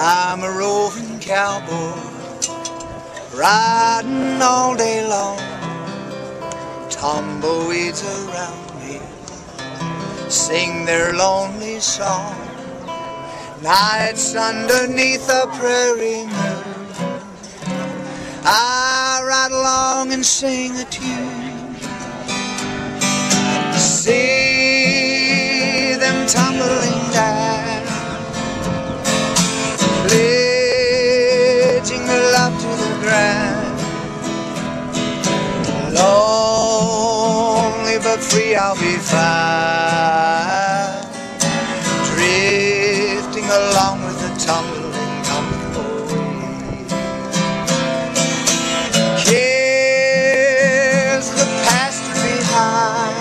I'm a roving cowboy, riding all day long. Tumbleweeds around me sing their lonely song. Nights underneath a prairie moon, I ride along and sing a tune. See them tumbling down, pledging their love to the ground. Lonely but free I'll be found, drifting along with the tumbling tumbleweed. Cares the past behind,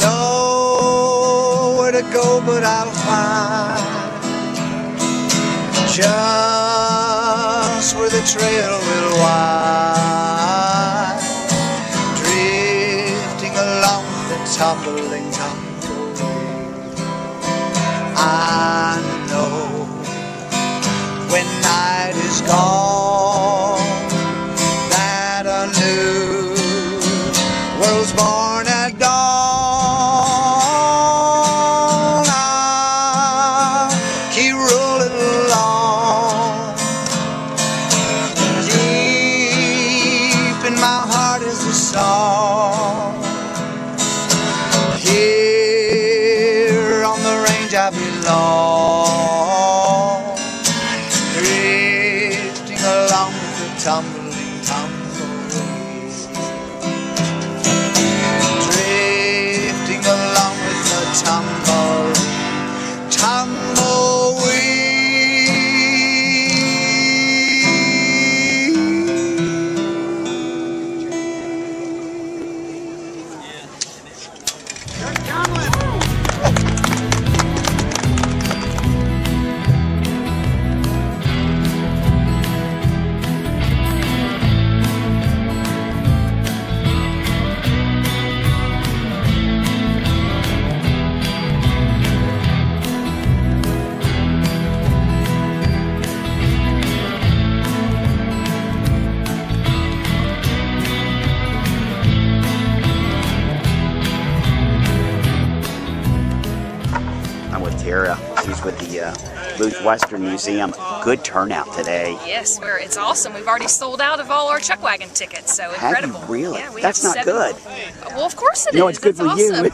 know where to go but I'll find just where the trail will wind, drifting along with the tumbling tumbleweed. I know when night is gone that a new world's born at dawn. I'll keep rolling along, deep in my heart is a song. Here on the range I belong, drifting along with the tumbling tumbleweed, drifting along with the tumbling tumbleweed. She's with the Booth Western Museum. Good turnout today. Yes, it's awesome. We've already sold out of all our chuck wagon tickets, so incredible. Have you really? Yeah, that's not good. Well, of course it is. No, it's good for awesome. you.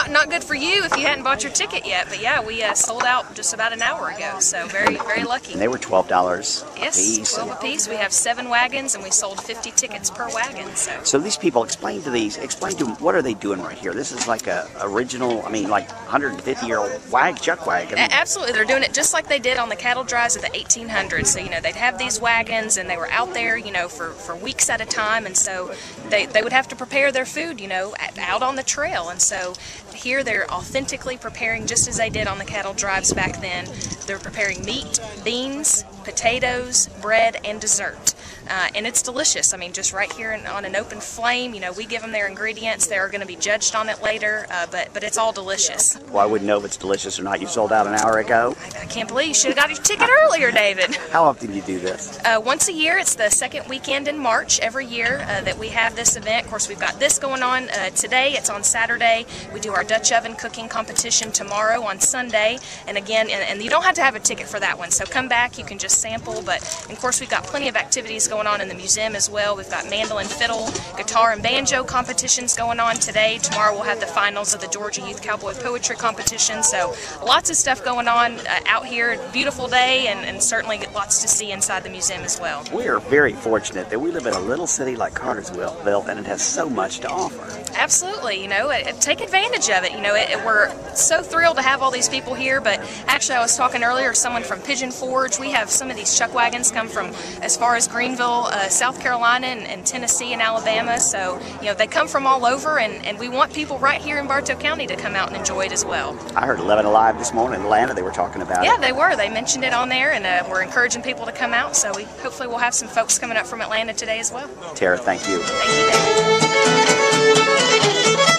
Not good for you if you hadn't bought your ticket yet, but yeah, we sold out just about an hour ago, so very lucky. And they were $12 yes, a piece. 12 a piece. We have 7 wagons, and we sold 50 tickets per wagon. So these people, explain to them, what are they doing right here? This is like a original, like 150-year-old chuck wagon. Absolutely, they're doing it just like they did on the cattle drives of the 1800s. So, they'd have these wagons, and they were out there, for weeks at a time, and so they would have to prepare their food, out on the trail. And so here they're authentically preparing just as they did on the cattle drives back then. They're preparing meat, beans, potatoes, bread, and dessert. And it's delicious. Just right here on an open flame, we give them their ingredients. They're going to be judged on it later, but it's all delicious. Well, I wouldn't know if it's delicious or not. You sold out an hour ago. I can't believe you should have got your ticket earlier, David. How often do you do this? Once a year. It's the second weekend in March every year that we have this event. Of course, we've got this going on today. It's on Saturday. We do our Dutch oven cooking competition tomorrow on Sunday. And again, and you don't have to have a ticket for that one. So come back. You can just sample. But, of course, we've got plenty of activities going on in the museum as well. We've got mandolin, fiddle, guitar, and banjo competitions going on today. Tomorrow we'll have the finals of the Georgia Youth Cowboy Poetry Competition. So lots of stuff going on out here. Beautiful day, and certainly lots to see inside the museum as well. We are very fortunate that we live in a little city like Cartersville, and it has so much to offer. Absolutely. Take advantage of it. We're so thrilled to have all these people here, but actually I was talking earlier, someone from Pigeon Forge. We have some of these chuck wagons come from as far as Greenville, South Carolina, and Tennessee and Alabama. So, they come from all over, and we want people right here in Bartow County to come out and enjoy it as well. I heard 11 Alive this morning in Atlanta. They were talking about it. Yeah, they were. They mentioned it on there, and we're encouraging people to come out. So hopefully we'll have some folks coming up from Atlanta today as well. Tara, thank you. Thank you, David.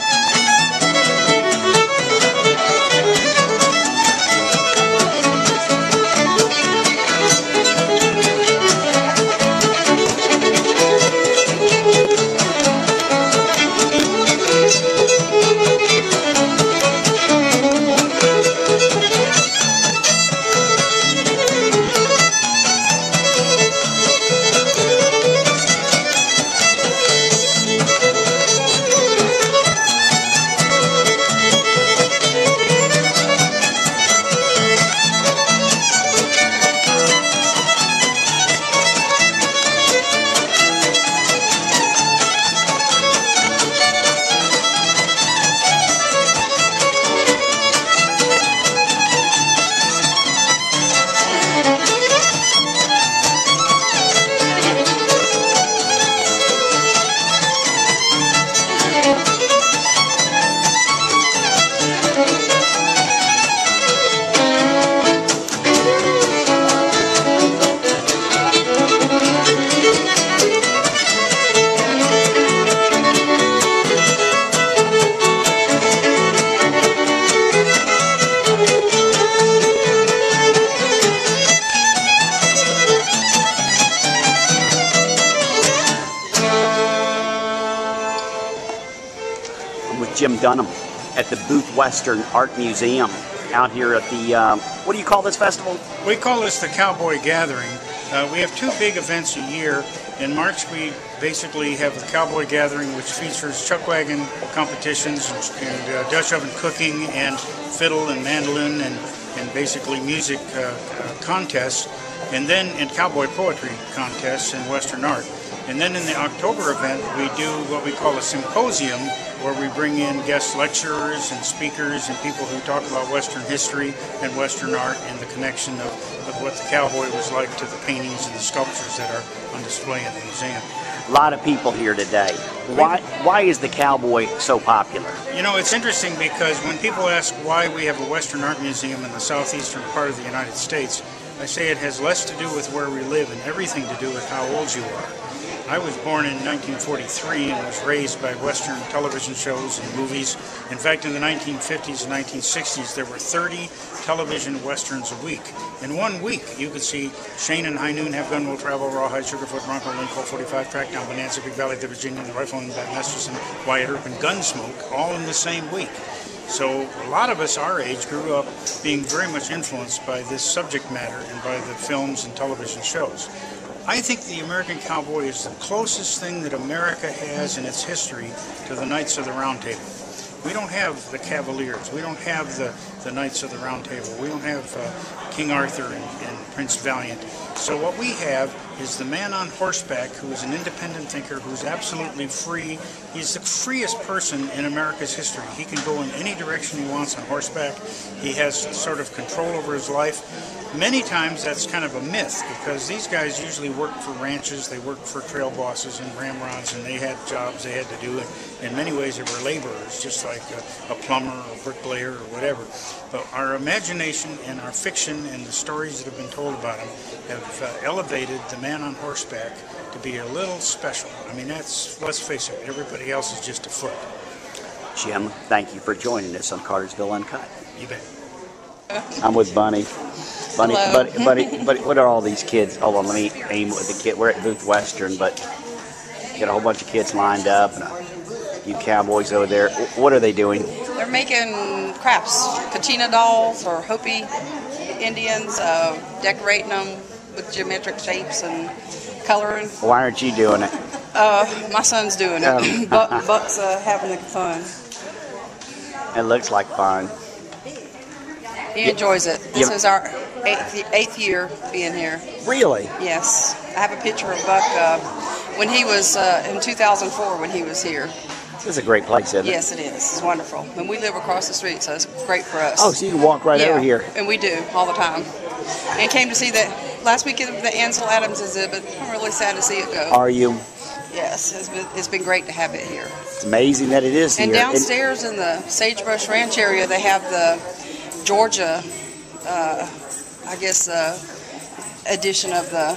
done them at the Booth Western Art Museum out here at the, what do you call this festival? We call this the Cowboy Gathering. We have two big events a year. In March, we basically have the Cowboy Gathering, which features chuck wagon competitions and Dutch oven cooking and fiddle and mandolin and basically music contests, and then in cowboy poetry contests and Western art. And then in the October event, we do what we call a symposium, where we bring in guest lecturers and speakers and people who talk about Western history and Western art and the connection of what the cowboy was like to the paintings and the sculptures that are on display in the museum. A lot of people here today. Why is the cowboy so popular? You know, it's interesting because when people ask why we have a Western art museum in the southeastern part of the United States, I say it has less to do with where we live and everything to do with how old you are. I was born in 1943 and was raised by Western television shows and movies. In fact, in the 1950s and 1960s, there were 30 television Westerns a week. In 1 week, you could see Shane and High Noon, Have Gun Will Travel, Rawhide, Sugarfoot, Bronco, Lynn, Colt 45, Trackdown, Bonanza, Big Valley, The Virginian, The Rifleman, Bat Masterson, Wyatt Earp, and Gunsmoke, all in the same week. So a lot of us our age grew up being very much influenced by this subject matter and by the films and television shows. I think the American cowboy is the closest thing that America has in its history to the Knights of the Round Table. We don't have the Cavaliers. We don't have the Knights of the Round Table. We don't have King Arthur and Prince Valiant. So what we have is the man on horseback who is an independent thinker, who's absolutely free. He's the freest person in America's history. He can go in any direction he wants on horseback. He has sort of control over his life. Many times that's kind of a myth because these guys usually worked for ranches, they worked for trail bosses and ramrods, and they had jobs they had to do. And in many ways they were laborers, just like a plumber or a bricklayer or whatever. But our imagination and our fiction and the stories that have been told about him have elevated the man on horseback to be a little special. I mean, that's, let's face it, everybody else is just a foot. Jim, thank you for joining us on Cartersville Uncut. You bet. I'm with Bunny. Bunny, what are all these kids? Hold on, let me aim with the kid. We're at Booth Western, but got a whole bunch of kids lined up and a few cowboys over there. What are they doing? They're making crafts, Kachina dolls or Hopi Indians, decorating them with geometric shapes and coloring. Why aren't you doing it? My son's doing it. Buck's having fun. It looks like fun. He enjoys it. This is our eighth year being here. Really? Yes. I have a picture of Buck when he was in 2004 when he was here. This is a great place, isn't it? Yes, it is. It's wonderful. And we live across the street, so it's great for us. Oh, so you can walk right over here. And we do, all the time. And came to see that last weekend the Ansel Adams exhibit. I'm really sad to see it go. Are you? Yes, it's been great to have it here. It's amazing that it is here. And downstairs in the Sagebrush Ranch area, they have the Georgia, I guess, edition of the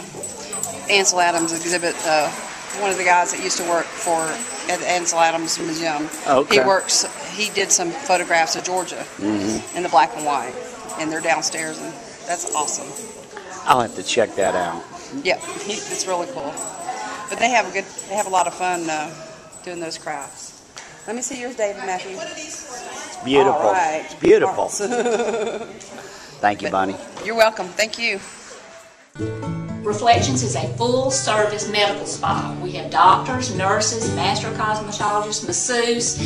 Ansel Adams exhibit. One of the guys that used to work at the Ansel Adams Museum. Okay. He did some photographs of Georgia in the black and white, and they're downstairs, and that's awesome. I'll have to check that out. Yeah, it's really cool. But they have a lot of fun doing those crafts. Let me see yours, David Matthew. It's beautiful. All right. It's beautiful. Thank you, Bonnie. You're welcome. Thank you. Reflections is a full-service medical spa. We have doctors, nurses, master cosmetologists, masseuse.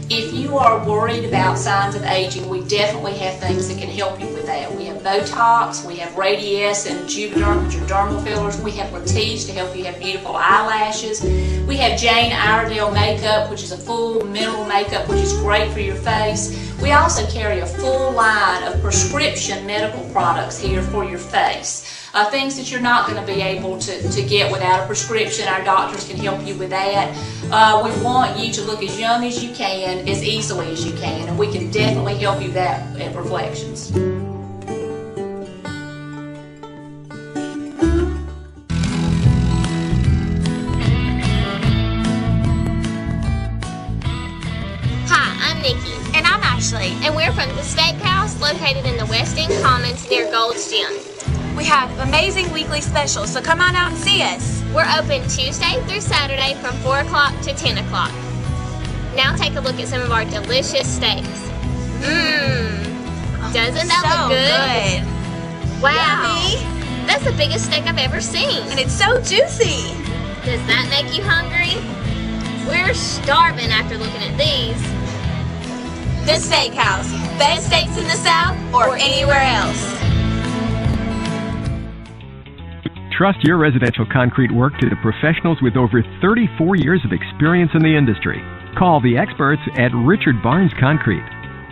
If you are worried about signs of aging, we definitely have things that can help you with that. We have Botox, we have Radiesse and Juvederm, which are dermal fillers. We have Latisse to help you have beautiful eyelashes. We have Jane Iredale makeup, which is a full mineral makeup, which is great for your face. We also carry a full line of prescription medical products here for your face. Things that you're not going to be able to get without a prescription. Our doctors can help you with that. We want you to look as young as you can, as easily as you can, and we can definitely help you that at Reflections. Hi, I'm Nikki. And I'm Ashley. And we're from the Steakhouse located in the West End Commons near Gold's Gym. We have amazing weekly specials, so come on out and see us. We're open Tuesday through Saturday from 4 o'clock to 10 o'clock. Now take a look at some of our delicious steaks. Mmm. Doesn't that look good? Wow. Yummy. That's the biggest steak I've ever seen. And it's so juicy. Does that make you hungry? We're starving after looking at these. The Steakhouse. Best steaks in the South or anywhere else. Trust your residential concrete work to the professionals with over 34 years of experience in the industry. Call the experts at Richard Barnes Concrete.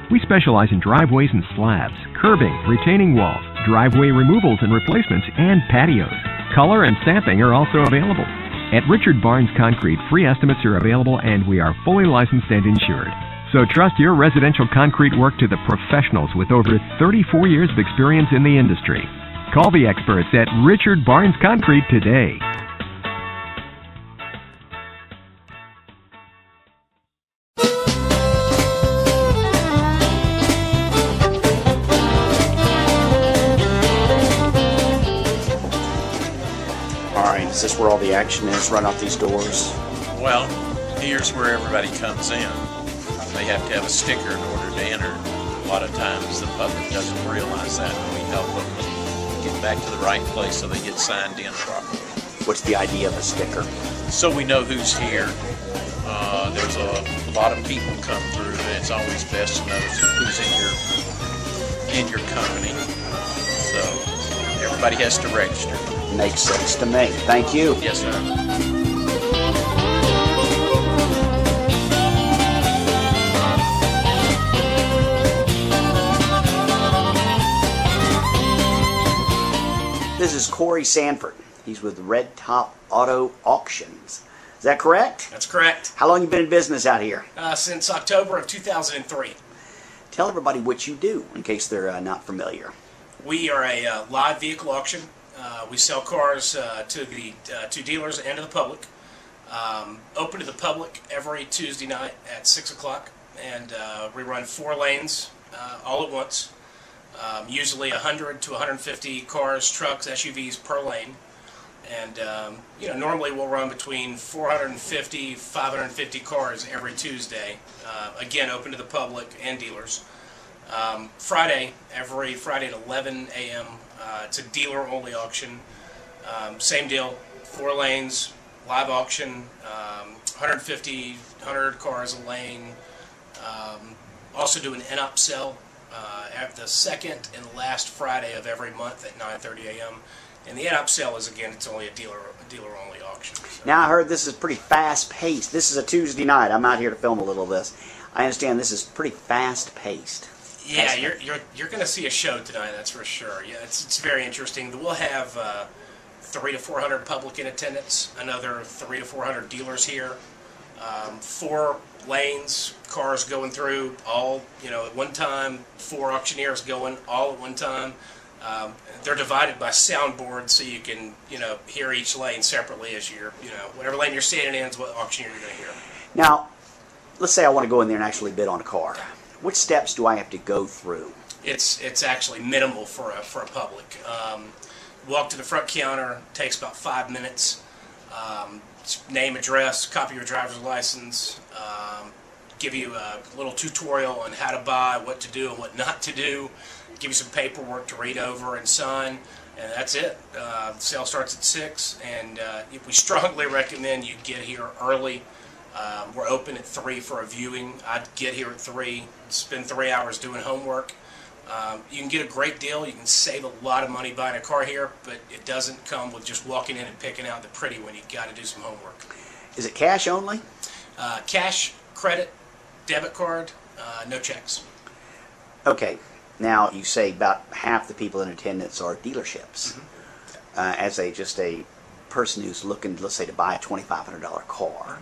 We specialize in driveways and slabs, curbing, retaining walls, driveway removals and replacements, and patios. Color and stamping are also available. At Richard Barnes Concrete, free estimates are available and we are fully licensed and insured. So trust your residential concrete work to the professionals with over 34 years of experience in the industry. Call the experts at Richard Barnes Concrete today. All right, is this where all the action is? Run out these doors? Well, here's where everybody comes in. They have to have a sticker in order to enter. A lot of times the public doesn't realize that, and we help them get back to the right place so they get signed in properly. What's the idea of a sticker? So we know who's here. There's a lot of people come through, and it's always best to know who's in your company. So everybody has to register. Makes sense to me. Thank you. Yes, sir. This is Corey Sanford. He's with Red Top Auto Auctions. Is that correct? That's correct. How long have you been in business out here? Since October of 2003. Tell everybody what you do in case they're not familiar. We are a live vehicle auction. We sell cars to dealers and to the public. Open to the public every Tuesday night at 6 o'clock. And we run 4 lanes all at once. Usually 100 to 150 cars, trucks, SUVs per lane. And normally we'll run between 450, 550 cars every Tuesday. Again, open to the public and dealers. Every Friday at 11 a.m. It's a dealer-only auction. Same deal, 4 lanes, live auction, 150, 100 cars a lane. Also do an end-up sale at the second and last Friday of every month at 9:30 a.m. And the end-up sale is, again, it's only a dealer-only auction. So. Now I heard this is pretty fast-paced. This is a Tuesday night. I'm out here to film a little of this. I understand this is pretty fast-paced. Yeah, you're going to see a show tonight. That's for sure. Yeah, it's very interesting. We'll have 300 to 400 public in attendance. Another 300 to 400 dealers here. 4 lanes, cars going through all at one time. 4 auctioneers going all at one time. They're divided by soundboards, so you can hear each lane separately as you're whatever lane you're standing in is what auctioneer you're going to hear. Now, let's say I want to go in there and actually bid on a car. What steps do I have to go through? It's actually minimal for a public. Walk to the front counter, takes about 5 minutes. Name, address, copy of your driver's license, give you a little tutorial on how to buy, what to do and what not to do, give you some paperwork to read over and sign, and that's it. The sale starts at 6, and we strongly recommend you get here early. We're open at 3 for a viewing. I'd get here at 3, spend 3 hours doing homework. You can get a great deal. You can save a lot of money buying a car here, but it doesn't come with just walking in and picking out the pretty one. You've got to do some homework. Is it cash only? Cash, credit, debit card, no checks. Okay. Now, you say about half the people in attendance are dealerships. Mm-hmm. As just a person who's looking, let's say, to buy a $2,500 car,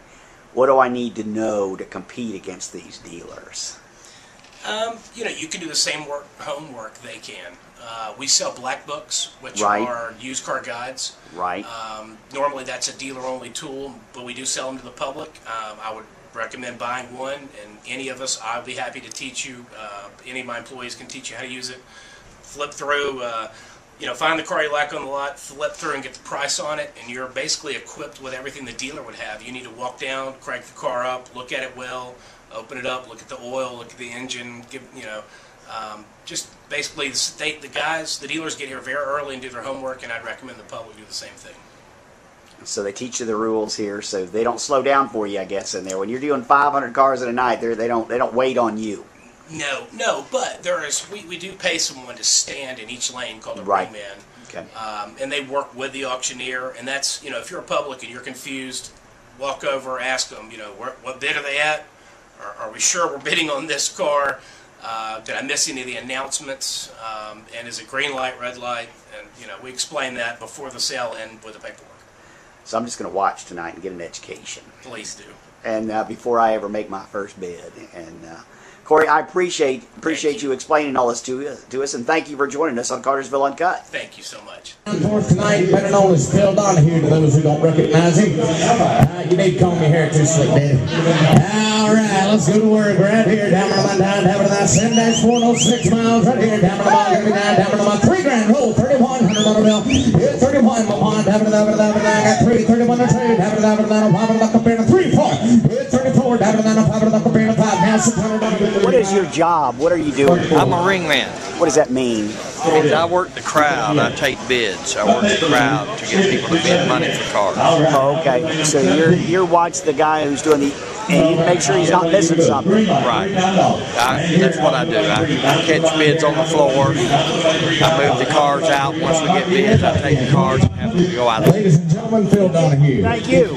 what do I need to know to compete against these dealers? You can do the same homework they can. We sell black books, which right. are used car guides. Right. Normally that's a dealer-only tool, but we do sell them to the public. I would recommend buying one, and any of us, I'll be happy to teach you. Any of my employees can teach you how to use it. Flip through. find the car you like on the lot, flip through and get the price on it, and you're basically equipped with everything the dealer would have. You need to walk down, crank the car up, look at it well, open it up, look at the oil, look at the engine, just basically the dealers get here very early and do their homework, and I'd recommend the public do the same thing. So they teach you the rules here, so they don't slow down for you, I guess, in there. When you're doing 500 cars in a night, they don't wait on you. No, but we do pay someone to stand in each lane called a ringman. Okay. And they work with the auctioneer, and that's, if you're a public and you're confused, walk over, ask them, what bid are they at? Are we sure we're bidding on this car? Did I miss any of the announcements? And is it green light, red light? And, we explain that before the sale and with the paperwork. So I'm just going to watch tonight and get an education. Please do. And before I ever make my first bid. And Corey, I appreciate you explaining all this to us, and thank you for joining us on Cartersville Uncut. Thank you so much. Fourth tonight, better known as Phil Donahue to those who don't recognize him. You need to comb your hair too slick, Daddy. All right, let's go to work. We're out here, down on my 7-406 miles, right here, down on my down on my $3 grand roll, $3,100 bill. Here's 31, my mom, down to the I got 3, 31 to 2, down to the $5 3, 4. Here's 34, down to the $5 now $600. What is your job? What are you doing? I'm a ring man. What does that mean? It means I work the crowd. I take bids. I work the crowd to get people to bid money for cars. Oh, okay. So you're watching the guy who's doing and you make sure he's not missing something. Right. That's what I do. I catch bids on the floor. I move the cars out. Once we get bids, I take the cars and have them go out. Ladies and gentlemen, Phil Donahue. Thank you.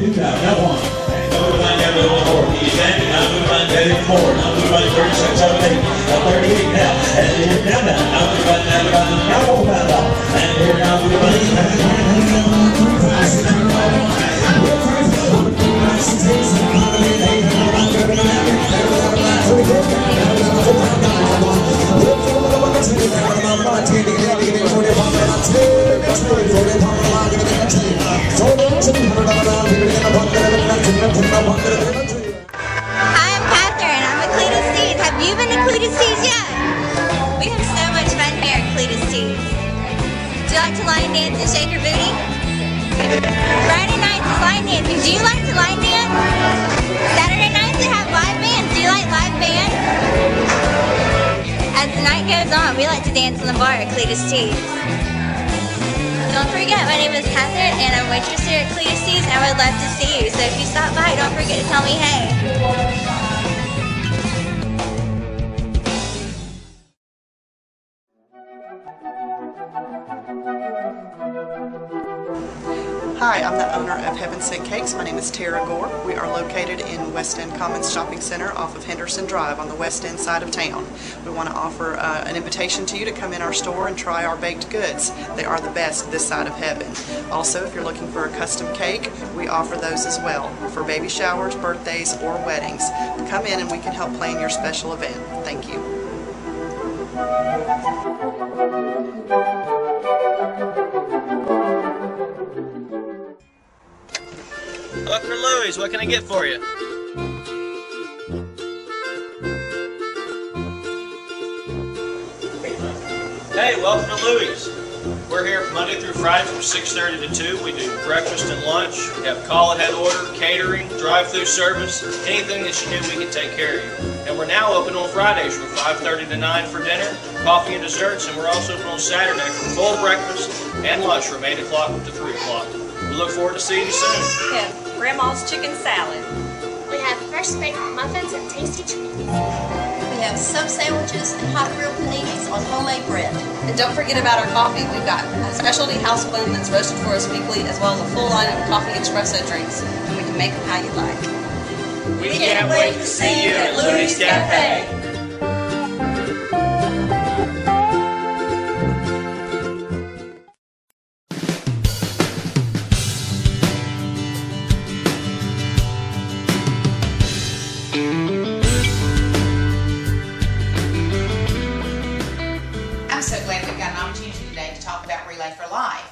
Line dance and shake your booty? Friday nights is line dancing. Do you like to line dance? Saturday nights they have live bands. Do you like live bands? As the night goes on, we like to dance in the bar at Cletus T's. Don't forget, my name is Catherine and I'm waitress here at Cletus T's and I would love to see you. So if you stop by, don't forget to tell me hey. Hi, I'm the owner of Heaven Sent Cakes. My name is Tara Gore. We are located in West End Commons Shopping Center off of Henderson Drive on the west end side of town. We want to offer an invitation to you to come in our store and try our baked goods. They are the best this side of heaven. Also, if you're looking for a custom cake, we offer those as well for baby showers, birthdays, or weddings. Come in and we can help plan your special event. Thank you. Dr. Louis, what can I get for you? Hey, welcome to Louis. We're here Monday through Friday from 6:30 to 2. We do breakfast and lunch. We have call-ahead order, catering, drive-through service. Anything that you need, we can take care of you. And we're now open on Fridays from 5:30 to 9 for dinner, coffee and desserts, and we're also open on Saturday for full breakfast and lunch from 8 o'clock to 3 o'clock. We look forward to seeing you soon. We have Grandma's chicken salad. We have fresh baked muffins and tasty treats. We have sub sandwiches and hot grilled paninis on homemade bread. And don't forget about our coffee. We've got a specialty house blend that's roasted for us weekly, as well as a full line of coffee espresso drinks. And we can make them how you like. We can't wait to see you at Louis Cafe.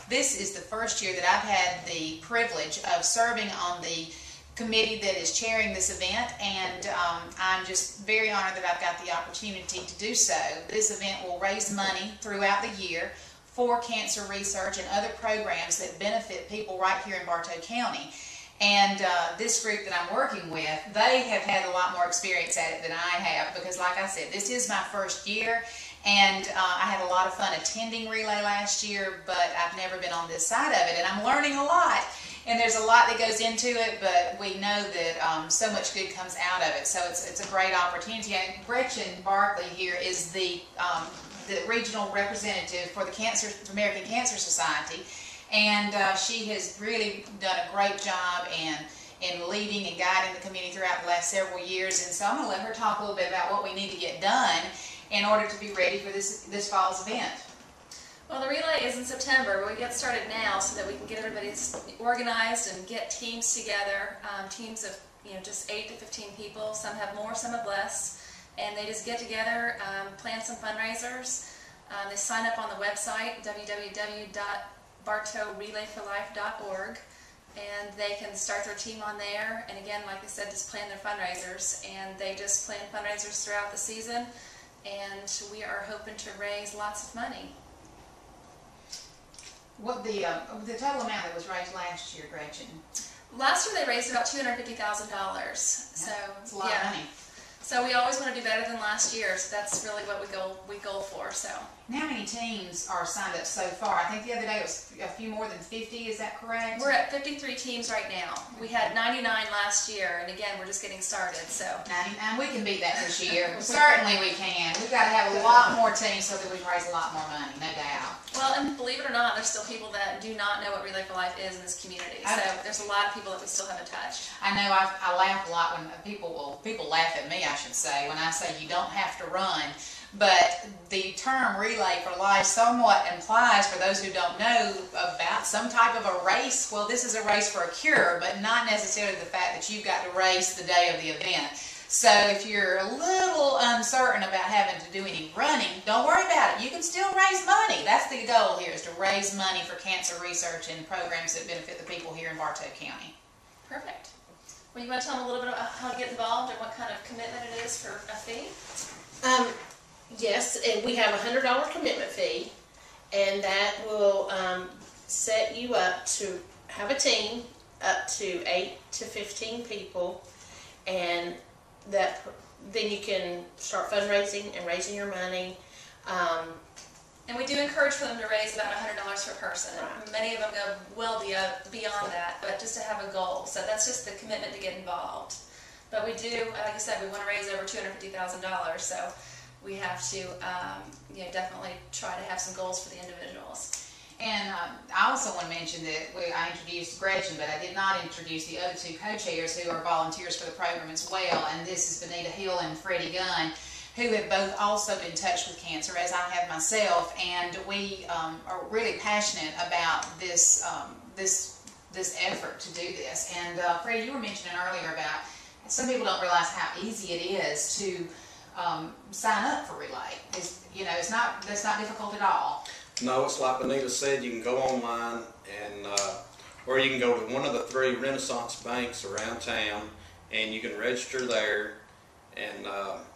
This is the first year that I've had the privilege of serving on the committee that is chairing this event, and I'm just very honored that I've got the opportunity to do so. This event will raise money throughout the year for cancer research and other programs that benefit people right here in Bartow County. And this group that I'm working with, they have had a lot more experience at it than I have, because like I said, this is my first year, and I had a lot of fun attending Relay last year, but I've never been on this side of it, and I'm learning a lot. And there's a lot that goes into it, but we know that so much good comes out of it, so it's a great opportunity. And Gretchen Barkley here is the regional representative for the American Cancer Society. And she has really done a great job in leading and guiding the community throughout the last several years. And so I'm going to let her talk a little bit about what we need to get done in order to be ready for this fall's event. Well, the relay is in September, but we get started now so that we can get everybody organized and get teams together. Teams of just 8 to 15 people. Some have more, some have less. And they just get together, plan some fundraisers. They sign up on the website, www.bartowrelayforlife.org, and they can start their team on there. And again, like I said, just plan their fundraisers. And they just plan fundraisers throughout the season, and we are hoping to raise lots of money. What the total amount that was raised last year, Gretchen? Last year they raised about $250,000. So that's a lot of money. So we always want to do better than last year. So that's really what we goal for. So. And how many teams are signed up so far? I think the other day it was a few more than 50. Is that correct? We're at 53 teams right now. We had 99 last year, and again, we're just getting started. So 99, we can beat that this year. Certainly we can. We've got to have a lot more teams so that we can raise a lot more money, no doubt. Well, and believe it or not, there's still people that do not know what Relay for Life is in this community. So there's a lot of people that we still haven't touched. I know I laugh a lot when people laugh at me, I should say, when I say you don't have to run. But the term Relay for Life somewhat implies, for those who don't know, about some type of a race. Well, this is a race for a cure, but not necessarily the fact that you've got to race the day of the event. So if you're a little uncertain about having to do any running, don't worry about it. You can still raise money. That's the goal here, is to raise money for cancer research and programs that benefit the people here in Bartow County. Perfect. Well, you want to tell them a little bit about how to get involved and what kind of commitment it is for a fee? Yes, and we have a $100 commitment fee, and that will set you up to have a team up to 8 to 15 people, and then you can start fundraising and raising your money. And we do encourage for them to raise about $100 per person. Right. Many of them go well beyond that, but just to have a goal. So that's just the commitment to get involved. But we do, like I said, we want to raise over $250,000. So we have to definitely try to have some goals for the individuals. And I also want to mention that I introduced Gretchen, but I did not introduce the other two co-chairs who are volunteers for the program as well. And this is Benita Hill and Freddie Gunn, who have both also been touched with cancer, as I have myself. And we are really passionate about this effort to do this. And Freddie, you were mentioning earlier about some people don't realize how easy it is to sign up for Relay. That's not difficult at all. No, it's like Benita said, you can go online and or you can go to one of the 3 Renaissance banks around town and you can register there, and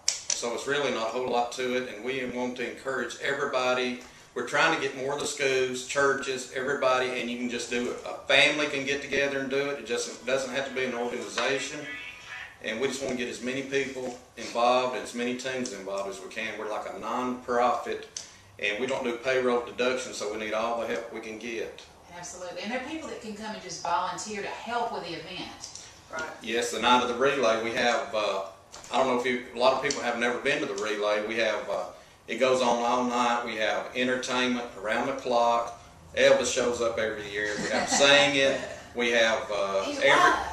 so it's really not a whole lot to it, and we want to encourage everybody. We're trying to get more of the schools, churches, everybody, and you can just do it. A family can get together and do it. It just doesn't have to be an organization. And we just want to get as many people involved and as many teams involved as we can. We're like a non-profit, and we don't do payroll deduction, so we need all the help we can get. Absolutely. And there are people that can come and just volunteer to help with the event. Right. Yes, the night of the relay, we have, I don't know if a lot of people have never been to the relay. We have, it goes on all night. We have entertainment around the clock. Elvis shows up every year. We have singing. We have,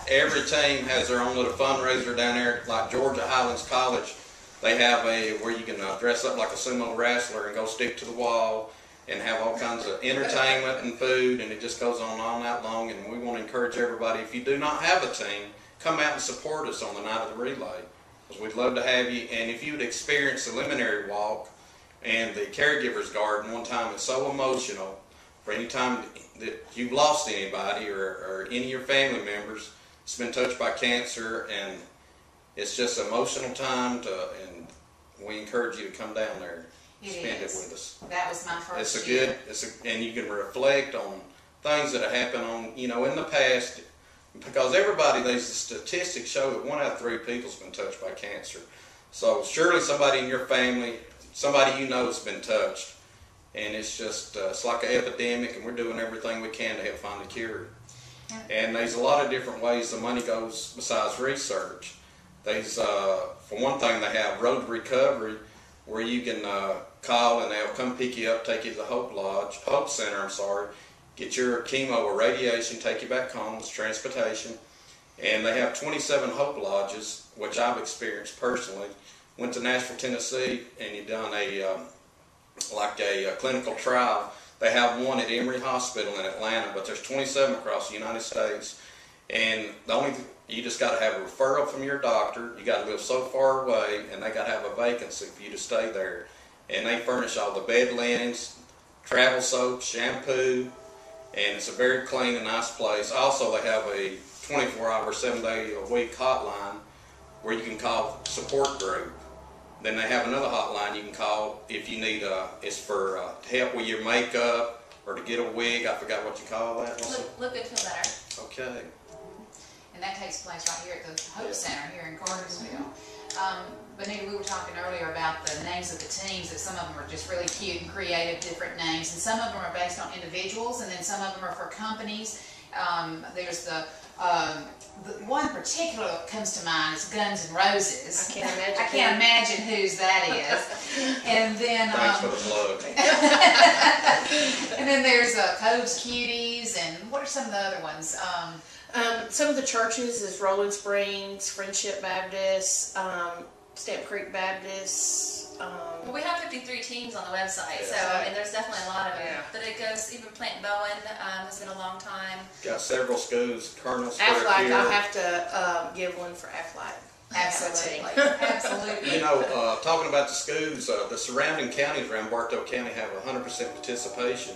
every team has their own little fundraiser down there, like Georgia Highlands College. They have where you can dress up like a sumo wrestler and go stick to the wall and have all kinds of entertainment and food, and it just goes on all night long. And we want to encourage everybody, if you do not have a team, come out and support us on the night of the relay, because we'd love to have you. And if you would experience the liminary walk and the caregiver's garden one time, it's so emotional. For any time that you've lost anybody or any of your family members that's been touched by cancer, and it's just an emotional time, and we encourage you to come down there. spend it with us. That was my first It's a year. good, and you can reflect on things that have happened on, in the past, because these statistics show that 1 out of 3 people has been touched by cancer. So surely somebody in your family, somebody you know has been touched, and it's just, it's like an epidemic, and we're doing everything we can to help find a cure. And there's a lot of different ways the money goes besides research. There's, for one thing, they have road recovery, where you can call and they'll come pick you up, take you to the Hope Center, get your chemo or radiation, take you back home, it's transportation. And they have 27 Hope Lodges, which I've experienced personally. Went to Nashville, Tennessee, and you've done a clinical trial. They have one at Emory Hospital in Atlanta, but there's 27 across the United States. And you just got to have a referral from your doctor. You got to live so far away, and they got to have a vacancy for you to stay there. And they furnish all the bed linens, travel soap, shampoo, and it's a very clean and nice place. Also, they have a 24-hour, 7-day-a-week hotline where you can call support group. Then they have another hotline you can call if you need it's for help with your makeup or to get a wig. I forgot what you call that. Look good, feel better. Okay. And that takes place right here at the Hope Center here in Cartersville. Benita, we were talking earlier about the names of the teams, that some of them are just really cute and creative, different names, and some of them are based on individuals, and then some of them are for companies. There's the one particular that comes to mind is Guns N' Roses. I can't imagine whose that is. And then thanks for the plug. and then there's Cove's Cuties, and what are some of the other ones? Some of the churches is Rolling Springs, Friendship Baptist, Stamp Creek Baptist. Well, we have 53 teams on the website, so I mean, there's definitely a lot of them. But it goes, even Plant Bowen has been a long time. Got several schools, Colonel's Aflac, I'll have to give one for Aflac. Absolutely. Absolutely. Talking about the schools, the surrounding counties around Bartow County have 100% participation.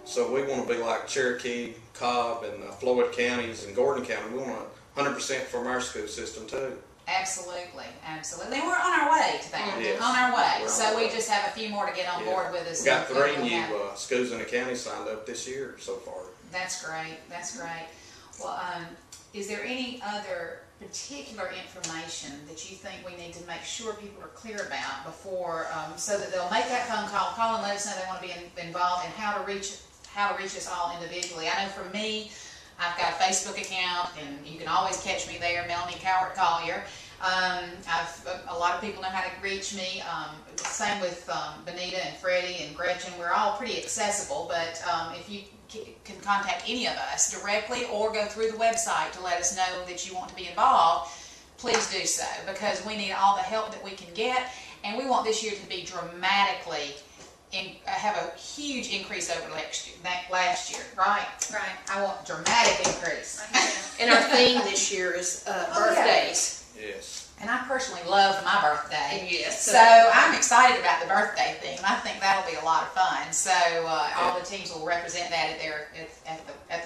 So we want to be like Cherokee, Cobb, and Floyd counties and Gordon County. We want 100% from our school system too. Absolutely, absolutely. And we're on our way to that. Yes. On our way. So we just have a few more to get on board with us. We got 3 new schools in the county signed up this year so far. That's great. That's great. Well, is there any other particular information that you think we need to make sure people are clear about before, so that they'll make that phone call and let us know they want to be involved, and how to reach us all individually? I know for me, I've got a Facebook account, and you can always catch me there, Melanie Collier. A lot of people know how to reach me. Same with Benita and Freddie and Gretchen. We're all pretty accessible, but if you can contact any of us directly or go through the website to let us know that you want to be involved, please do so, because we need all the help that we can get, and we want this year to be dramatically have a huge increase over last year, right? Right. I want dramatic increase. And our theme this year is birthdays. Yes. And I personally love my birthday. Yes. So I'm excited about the birthday theme. I think that'll be a lot of fun. So all the teams will represent that at the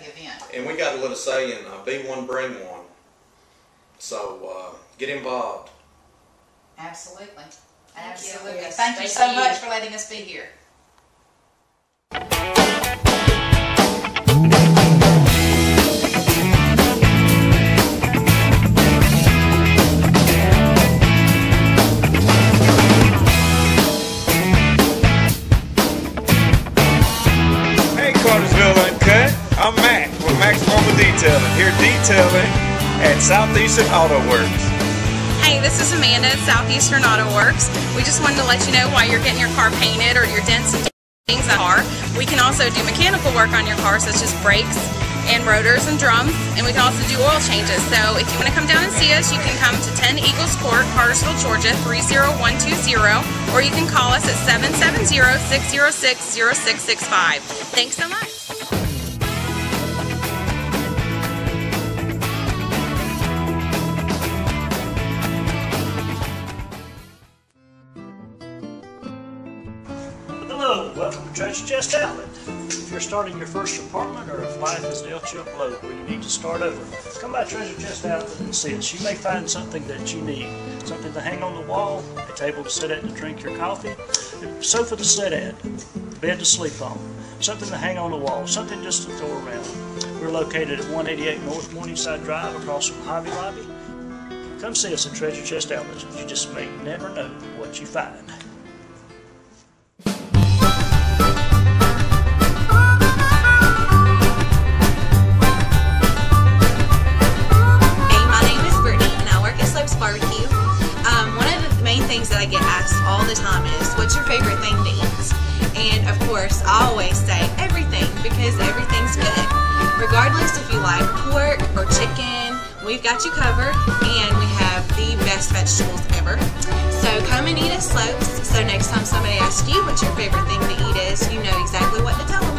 event. And we got a little say in Be One, Bring One. So get involved. Absolutely. Absolutely. Yes. Thank you so much for letting us be here. Hey, Cartersville UNCUT. I'm Mac with Mac's Mobile Detailing. Here detailing at Southeastern Auto Works. Hey, this is Amanda at Southeastern Auto Works. We just wanted to let you know why you're getting your car painted or your dents and things on our car. We can also do mechanical work on your car, such as brakes and rotors and drums, and we can also do oil changes. So if you want to come down and see us, you can come to 10 Eagles Court, Cartersville, Georgia, 30120, or you can call us at 770-606-0665. Thanks so much. Hello, welcome to Treasure Chest Outlet. If you're starting your first apartment, or if life has dealt you a blow where you need to start over, come by Treasure Chest Outlet and see us. You may find something that you need. Something to hang on the wall, a table to sit at to drink your coffee, sofa to sit at, bed to sleep on, something to hang on the wall, something just to throw around. We're located at 188 North Morningside Drive across from Hobby Lobby. Come see us at Treasure Chest Outlets. You just may never know what you find. Barbecue. One of the main things that I get asked all the time is, what's your favorite thing to eat? And of course, I always say everything, because everything's good. Regardless if you like pork or chicken, we've got you covered, and we have the best vegetables ever. So come and eat at Slopes, so next time somebody asks you what your favorite thing to eat is, you know exactly what to tell them.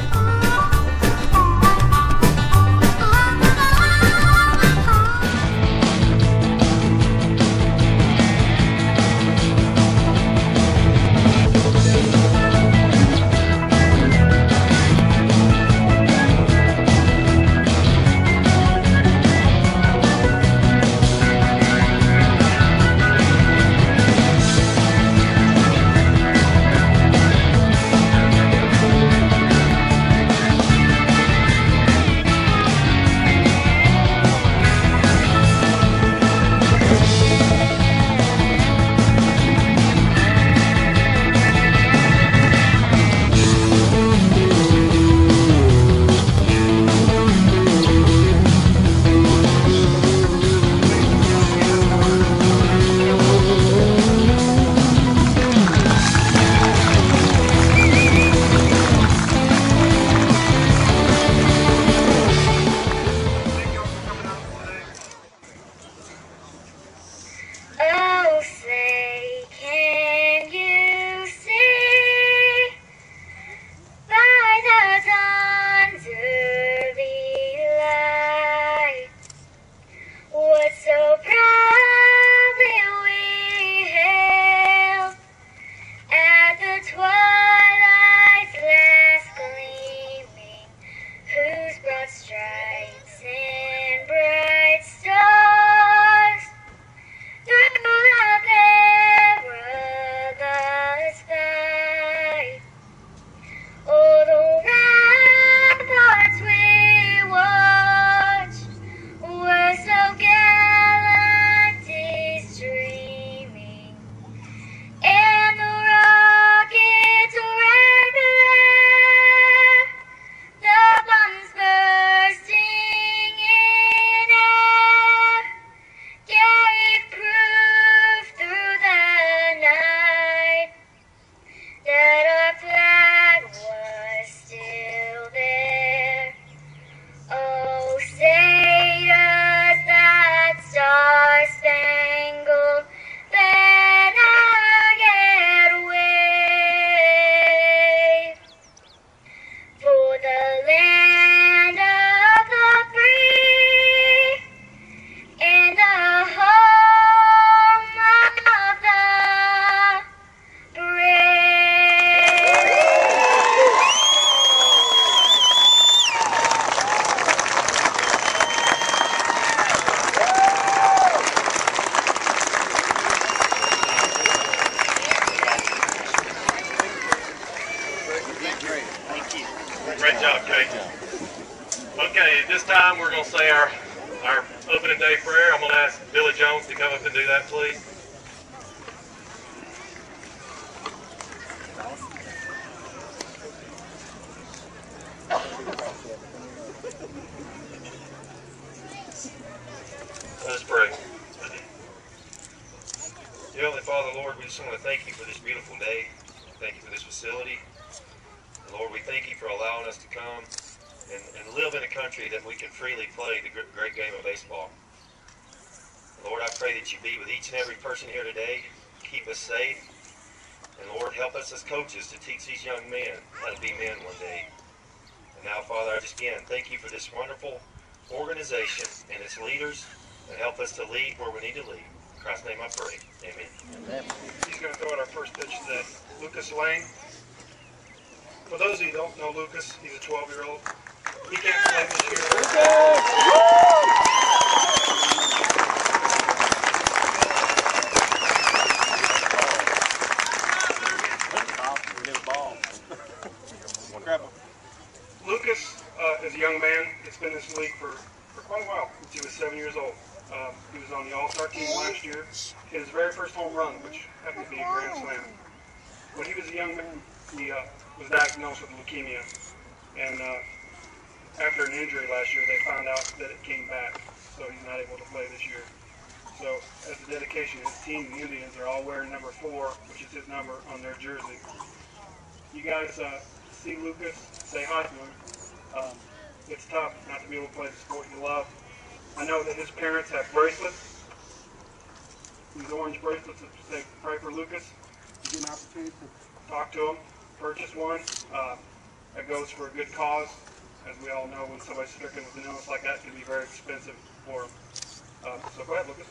Great job, Kate. Okay, at this time we're going to say our opening day prayer. I'm going to ask Billy Jones to come up and do that, please. Let's pray. Dear Heavenly Father, Lord, we just want to thank you for this beautiful day. Thank you for this facility. And Lord, we thank you for allowing us to come and live in a country that we can freely play the great game of baseball. And Lord, I pray that you be with each and every person here today. Keep us safe. And Lord, help us as coaches to teach these young men how to be men one day. And now, Father, I just again thank you for this wonderful organization and its leaders, and help us to lead where we need to lead. In Christ's name I pray. Amen. Amen. He's going to throw out our first pitch today. Lucas Lane. For those of you who don't know Lucas, he's a 12-year-old. He can't play this year. grab him. Lucas is a young man that's been in this league for quite a while, since he was 7 years old. He was on the All-Star team last year. Hit his very first home run, which happened to be a grand slam. When he was a young man, he was diagnosed with leukemia. And after an injury last year, they found out that it came back, so he's not able to play this year. So, as a dedication, his team, the Indians, are all wearing number 4, which is his number, on their jersey. You guys see Lucas, say hi to him. It's tough not to be able to play the sport you love. I know that his parents have bracelets, these orange bracelets that say pray for Lucas. You get an opportunity to talk to him, purchase one. That goes for a good cause. As we all know, when somebody's stricken with an illness like that, it can be very expensive for them. So go ahead, Lucas.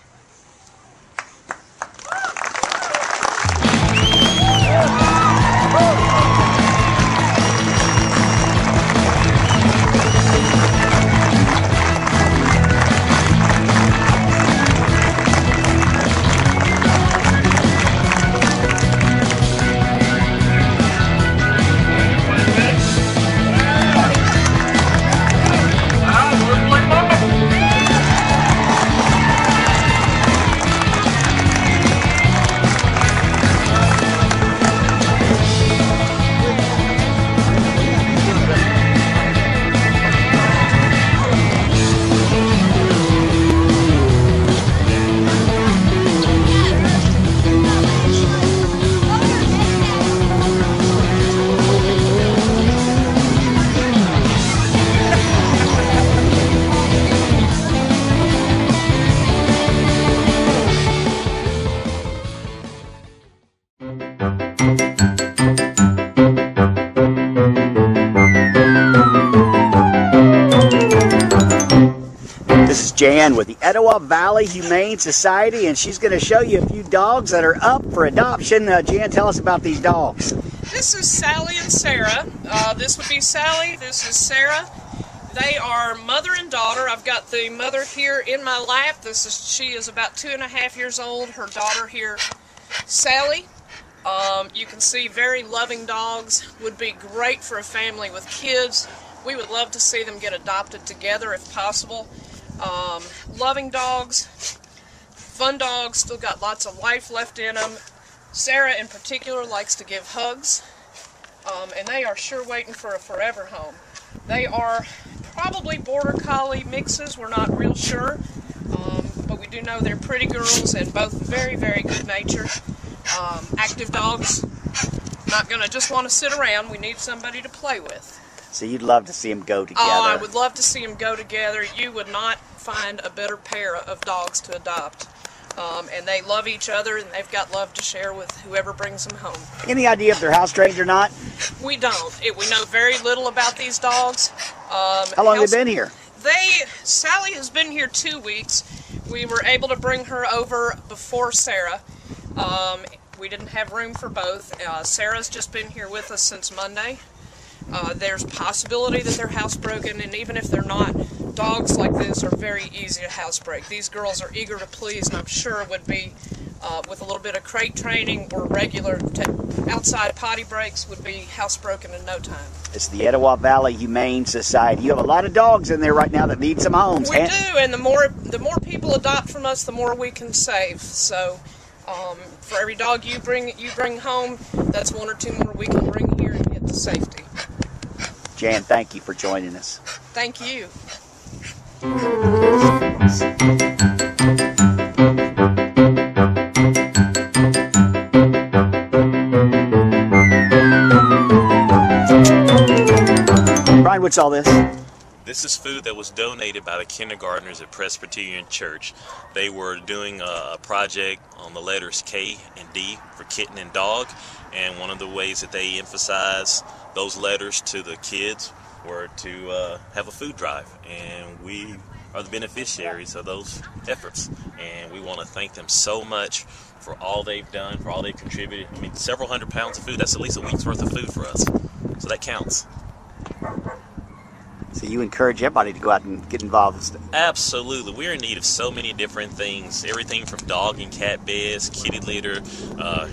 Jan with the Etowah Valley Humane Society, and she's going to show you a few dogs that are up for adoption. Jan, tell us about these dogs. This is Sally and Sarah. This would be Sally. This is Sarah. They are mother and daughter. I've got the mother here in my lap. She is about 2.5 years old. Her daughter here, Sally. You can see very loving dogs. Would be great for a family with kids. We would love to see them get adopted together if possible. Loving dogs, fun dogs, still got lots of life left in them. Sarah in particular likes to give hugs, and they are sure waiting for a forever home. They are probably border collie mixes, we're not real sure, but we do know they're pretty girls and both very, very good natured. Active dogs, not going to just want to sit around, we need somebody to play with. So you'd love to see them go together. Oh, I would love to see them go together. You would not find a better pair of dogs to adopt. And they love each other, and they've got love to share with whoever brings them home. Any idea if they're house trained or not? We don't. We know very little about these dogs. How long have they been here? Sally has been here 2 weeks. We were able to bring her over before Sarah. We didn't have room for both. Sarah's just been here with us since Monday. There's possibility that they're housebroken, and even if they're not, dogs like this are very easy to housebreak. These girls are eager to please, and I'm sure would be, with a little bit of crate training or regular outside potty breaks, would be housebroken in no time. It's the Etowah Valley Humane Society. You have a lot of dogs in there right now that need some homes. We do, and the more people adopt from us, the more we can save. So, for every dog you bring home, that's 1 or 2 more we can bring here and get to safety. Jan, thank you for joining us. Thank you. Brian, what's all this? This is food that was donated by the kindergartners at Presbyterian Church. They were doing a project on the letters K and D for kitten and dog, and one of the ways that they emphasize those letters to the kids were to have a food drive, and we are the beneficiaries of those efforts, and we want to thank them so much for all they've done, for all they've contributed. I mean, several hundred pounds of food, that's at least a week's worth of food for us, so that counts. So you encourage everybody to go out and get involved with stuff. Absolutely. We're in need of so many different things. Everything from dog and cat beds, kitty litter,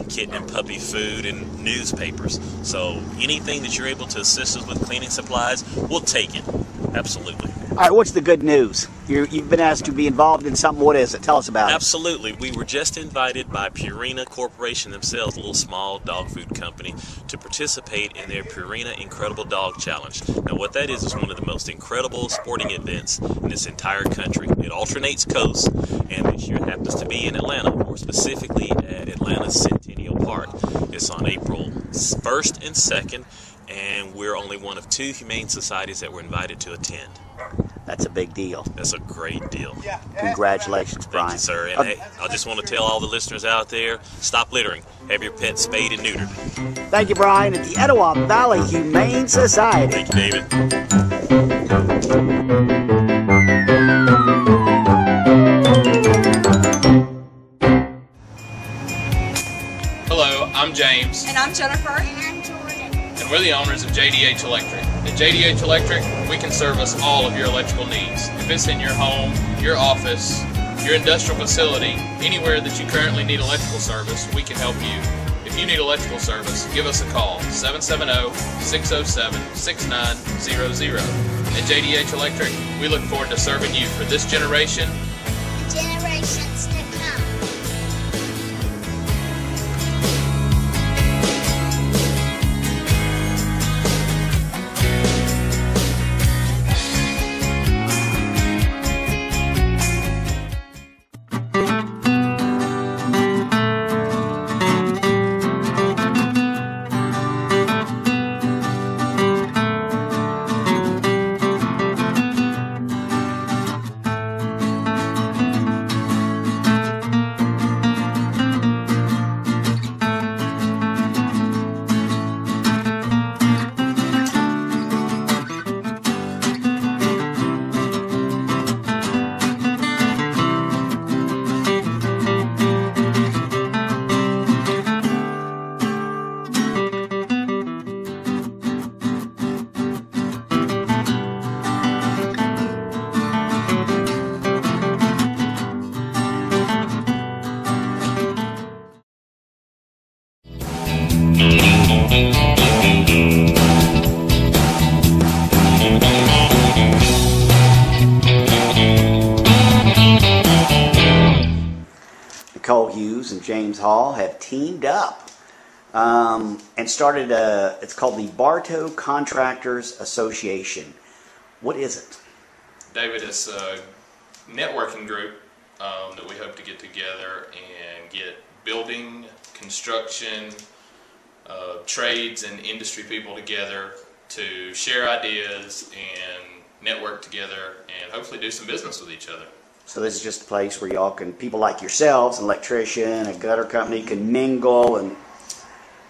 kitten and puppy food, and newspapers. So anything that you're able to assist us with cleaning supplies, we'll take it. Absolutely. All right, what's the good news? You've been asked to be involved in something. What is it? Tell us about it. Absolutely. We were just invited by Purina Corporation themselves, a little small dog food company, to participate in their Purina Incredible Dog Challenge. Now, what that is one of the most incredible sporting events in this entire country. It alternates coasts, and this year happens to be in Atlanta, more specifically at Atlanta's Centennial Park. It's on April 1st and 2nd, and we're only one of 2 humane societies that were invited to attend. That's a big deal. That's a great deal. Congratulations, Brian. Thank you, sir. And hey, I just want to tell all the listeners out there, stop littering. Have your pets spayed and neutered. Thank you, Brian, at the Etowah Valley Humane Society. Thank you, David. Hello, I'm James. And I'm Jennifer. And we're the owners of JDH Electric. At JDH Electric, we can service all of your electrical needs. If it's in your home, your office, your industrial facility, anywhere that you currently need electrical service, we can help you. If you need electrical service, give us a call, 770-607-6900. At JDH Electric, we look forward to serving you for this generation. Generations to come. Nicole Hughes and James Hall have teamed up and started it's called the Bartow Contractors Association. What is it? David, it's a networking group that we hope to get together and get building, construction, trades and industry people together to share ideas and network together and hopefully do some business with each other. So this is just a place where y'all can, people like yourselves, an electrician, a gutter company, can mingle and...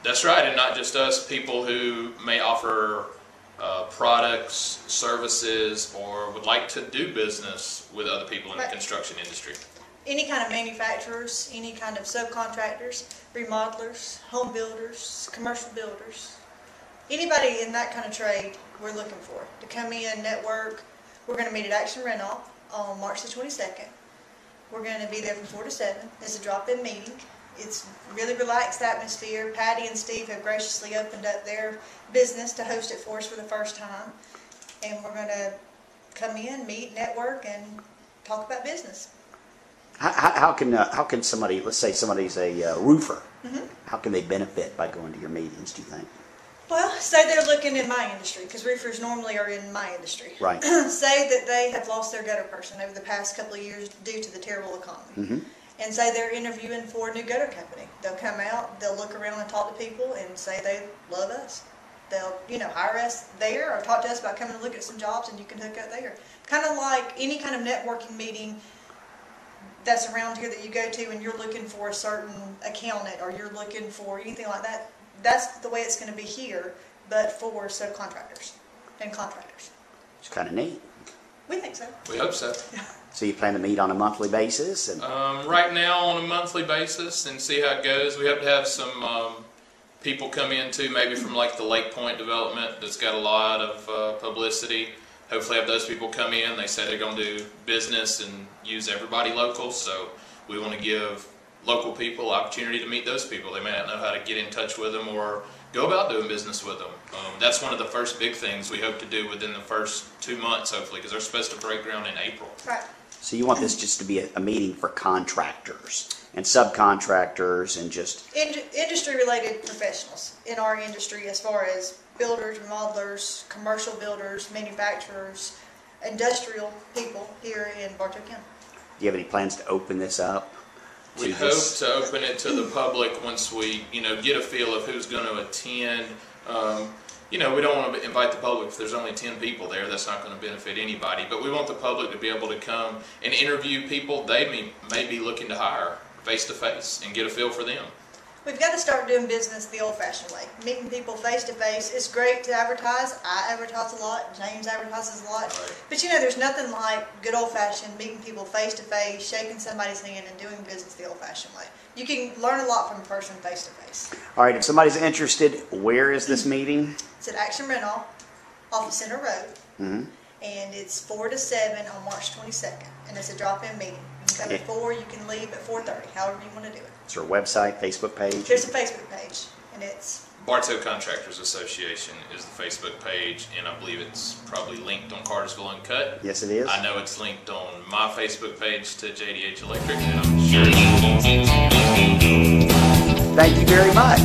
That's right, and not just us, people who may offer products, services, or would like to do business with other people in the construction industry. Any kind of manufacturers, any kind of subcontractors, remodelers, home builders, commercial builders, anybody in that kind of trade we're looking for to come in, network. We're going to meet at Action Rental on March the 22nd. We're going to be there from 4 to 7. It's a drop-in meeting. It's really relaxed atmosphere. Patty and Steve have graciously opened up their business to host it for us for the first time. And we're going to come in, meet, network, and talk about business. How can somebody, let's say somebody's a roofer, how can they benefit by going to your meetings, do you think? Well, say they're looking in my industry, because roofers normally are in my industry. Right. Say that they have lost their gutter person over the past couple of years due to the terrible economy. And say they're interviewing for a new gutter company. They'll come out, they'll look around and talk to people and say they love us. They'll, hire us there or talk to us about coming and look at some jobs and you can hook up there. Kind of like any kind of networking meeting that's around here that you go to and you're looking for a certain accountant or you're looking for anything like that. That's the way it's going to be here, but for subcontractors and contractors. It's kind of neat. We think so. We hope so. So you plan to meet on a monthly basis? And right now on a monthly basis and see how it goes. We hope to have some people come in too, maybe from like the Lake Point development that's got a lot of publicity. hopefully have those people come in. They say they're going to do business and use everybody local, so we want to give local people opportunity to meet those people. They may not know how to get in touch with them or go about doing business with them. That's one of the first big things we hope to do within the first 2 months, hopefully, because they're supposed to break ground in April. Right. So you want this just to be a meeting for contractors and subcontractors and just... Industry-related professionals in our industry, as far as builders, remodelers, commercial builders, manufacturers, industrial people here in Bartow County. Do you have any plans to open this up? We hope to open it to the public once we, get a feel of who's going to attend. We don't want to invite the public if there's only 10 people there. That's not going to benefit anybody. But we want the public to be able to come and interview people they may be looking to hire face-to-face and get a feel for them. We've got to start doing business the old-fashioned way. Meeting people face-to-face. It's great to advertise. I advertise a lot. James advertises a lot. Right. But there's nothing like good old-fashioned meeting people face-to-face, shaking somebody's hand, and doing business the old-fashioned way. You can learn a lot from a person face-to-face. All right, if somebody's interested, where is this meeting? It's at Action Rental off of Center Road. Mm-hmm. And it's 4 to 7 on March 22nd. And it's a drop-in meeting. You can come at 4, you can leave at 4:30, however you want to do it. Is there a website, Facebook page? There's a Facebook page, and it's... Bartow Contractors Association is the Facebook page, and I believe it's probably linked on Cartersville UNCUT. Yes, it is. I know it's linked on my Facebook page to JDH Electric, and I'm sure... Thank you very much.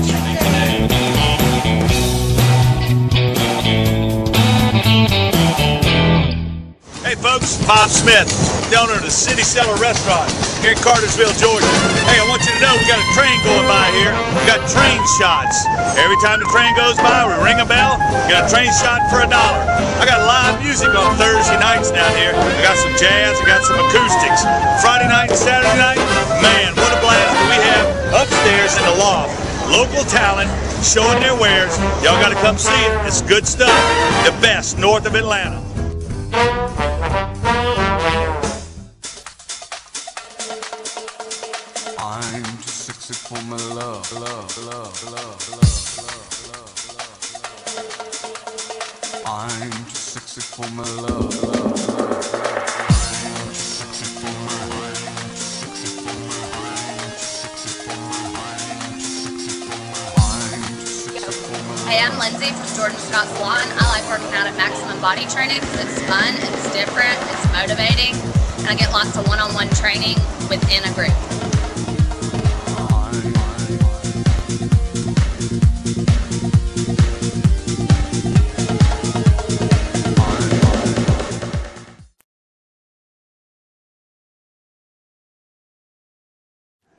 Hey folks, Bob Smith, the owner of the City Cellar Restaurant here in Cartersville, Georgia. Hey, I want you to know we got a train going by here. We got train shots. Every time the train goes by, we ring a bell, get a train shot for $1. I got live music on Thursday nights down here. I got some jazz, I got some acoustics. Friday night and Saturday night, man, what a blast do we have upstairs in the loft. Local talent showing their wares. Y'all got to come see it. It's good stuff. The best north of Atlanta. I'm too sexy for my love, I'm too sexy for my love, Hey, I'm Lindsay from Jordan Scott Salon. I like working out at Maximum Body Training because it's fun, it's different, it's motivating, and I get lots of one-on-one training within a group.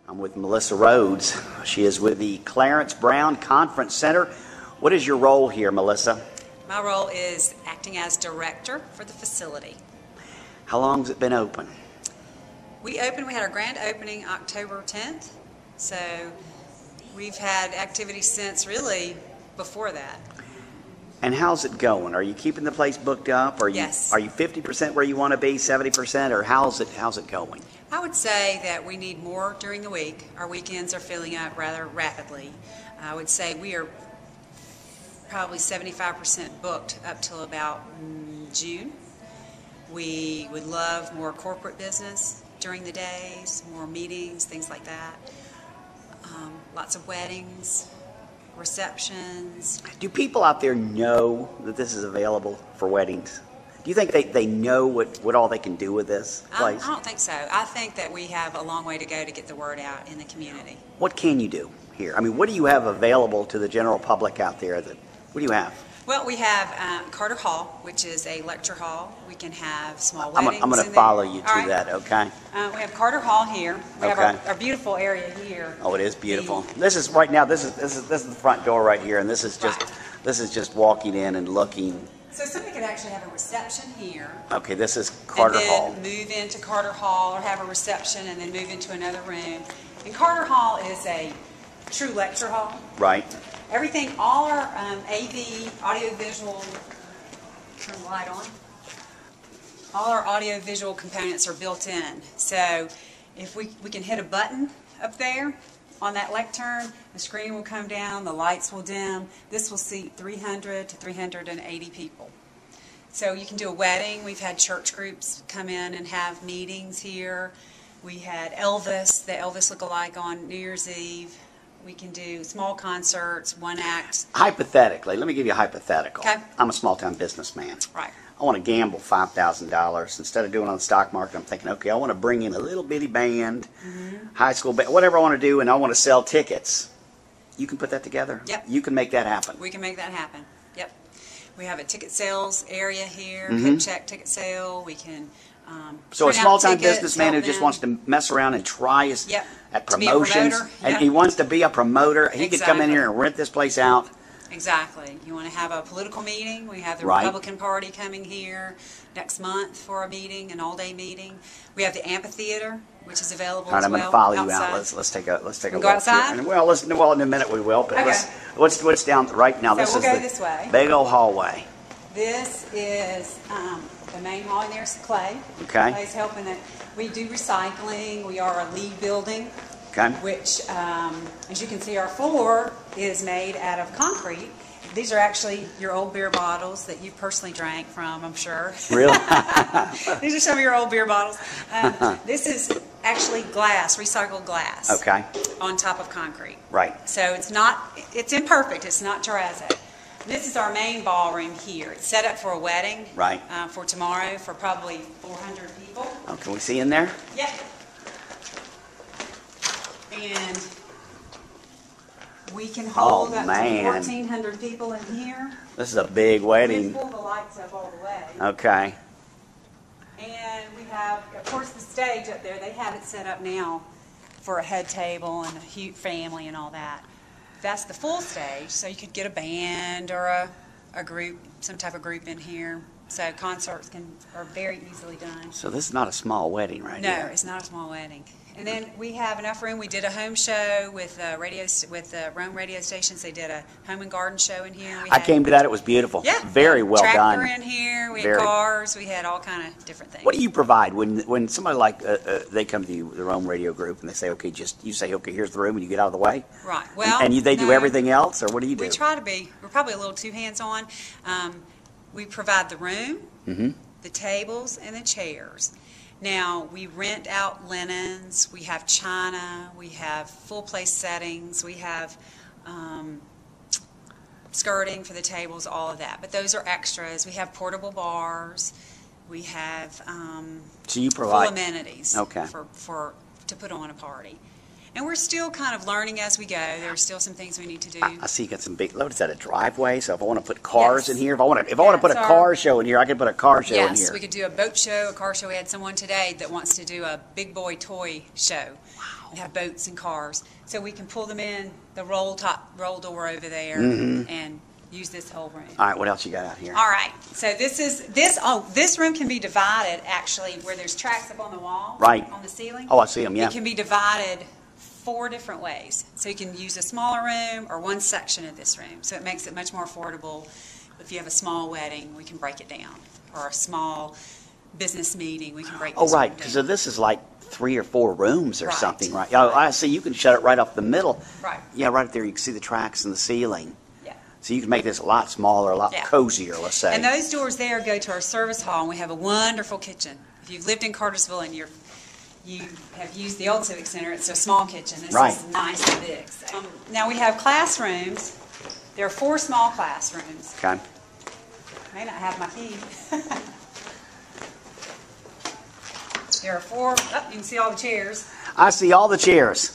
I'm with Melissa Rhodes. She is with the Clarence Brown Conference Center. What is your role here, Melissa? My role is acting as director for the facility. How long has it been open? We had our grand opening October 10th, so we've had activities since really before that. And how's it going? Are you keeping the place booked up? Yes. Are you 50% where you want to be, 70%, or how's it going? I would say that we need more during the week. Our weekends are filling up rather rapidly. I would say we are probably 75% booked up till about June. We would love more corporate business during the days, more meetings, things like that. Lots of weddings, receptions. Do people out there know that this is available for weddings? Do you think they know what all they can do with this place? I don't think so. I think that we have a long way to go to get the word out in the community. What can you do here? I mean, what do you have available to the general public out there? What do you have? Well, we have Carter Hall, which is a lecture hall. We can have small weddings. I'm going to follow you to that, okay? We have Carter Hall here. We have our beautiful area here. Oh, it is beautiful. This is right now. This is the front door right here, and this is just walking in and looking. So somebody could actually have a reception here. Okay, this is Carter Hall. And then move into Carter Hall, or have a reception and then move into another room. And Carter Hall is a true lecture hall. Right. Everything, all our AV, audio-visual, turn the light on. All our audio-visual components are built in. So if we can hit a button up there on that lectern, the screen will come down, the lights will dim. This will seat 300 to 380 people. So you can do a wedding. We've had church groups come in and have meetings here. We had Elvis, the Elvis look-alike on New Year's Eve. We can do small concerts, one act. Hypothetically, let me give you a hypothetical. Okay. I'm a small-town businessman. Right. I want to gamble $5,000. Instead of doing it on the stock market, I'm thinking, okay, I want to bring in a little bitty band, high school band, whatever I want to do, and I want to sell tickets. You can put that together? Yep. You can make that happen. We can make that happen. Yep. We have a ticket sales area here, Mhm. check ticket sale. We can So a print out small-time tickets, businessman who help just them. wants to mess around and try his at To be a promotions, promoter, and yeah. he wants to be a promoter, he could come in Exactly. here and rent this place out. Exactly. You want to have a political meeting? We have the Right. Republican Party coming here next month for a meeting, an all-day meeting. We have the amphitheater, which is available All right, as I'm well. going to follow you outside. out. Let's take a Go walk outside? here. And, well, in a minute we will. But Okay. what's down right now? So This we'll is go the this way. big old hallway. This is the main hall, and there's Clay. Okay. Clay's helping it. We do recycling. We are a league building, Okay. which, as you can see, our floor is made out of concrete. These are actually your old beer bottles that you personally drank from, I'm sure. Really? These are some of your old beer bottles. This is actually glass, recycled glass. Okay. On top of concrete. Right. So it's imperfect. It's not terrazzo. This is our main ballroom here. It's set up for a wedding. Right. For tomorrow for probably 400 people. Oh, can we see in there? Yep. And we can hold up man. to 1,400 people in here. This is a big wedding. We pull the lights up all the way. Okay. And we have, of course, the stage up there. They have it set up now for a head table and a huge family and all that. That's the full stage, so you could get a band or a group, some type of group in here. So concerts are very easily done. So this is not a small wedding right No, here. it's not a small wedding. And then we have enough room. We did a home show with Rome radio stations. They did a home and garden show in here. I came to that. It was beautiful. Yeah. Very well tractor done. in here. We Very. had cars. We had all kind of different things. What do you provide when somebody like they come to you, the Rome Radio Group, and they say, okay, you say, okay, here's the room, and you get out of the way? Right. Well, and they do no. everything else, or what do you do? We try to be. We're probably a little too hands-on. We provide the room, the tables, and the chairs. Now, we rent out linens, we have china, we have full place settings, we have skirting for the tables, all of that. But those are extras. We have portable bars. We have So you provide full amenities to put on a party. And we're still kind of learning as we go. There are still some things we need to do. I see you got some big. What is that? A driveway? So if I want to put cars Yes. in here, if I want to put a car show in here, I can put a car show in Yes, here. we could do a boat show, a car show. We had someone today that wants to do a big boy toy show and have boats and cars. So we can pull them in the roll door over there and use this whole room. All right, what else you got out here? All right. So this room can be divided actually where there's tracks up on the wall, Right. on the ceiling. Oh, I see them. Yeah. It can be divided 4 different ways. So you can use a smaller room or one section of this room. So it makes it much more affordable. If you have a small wedding, we can break it down. Or a small business meeting, we can break Oh, this right. room down. So this is like 3 or 4 rooms or Right. something, right? Oh, I see. You can shut it right off the middle. Right. Yeah, right up there. You can see the tracks in the ceiling. Yeah. So you can make this a lot smaller, a lot Yeah. cozier, let's say. And those doors there go to our service hall, and we have a wonderful kitchen. If you've lived in Cartersville and you have used the old Civic Center, it's a small kitchen. This Right. is nice and big. Now we have classrooms. There are 4 small classrooms. Okay. May not have my key. There are 4. Oh, you can see all the chairs. I see all the chairs.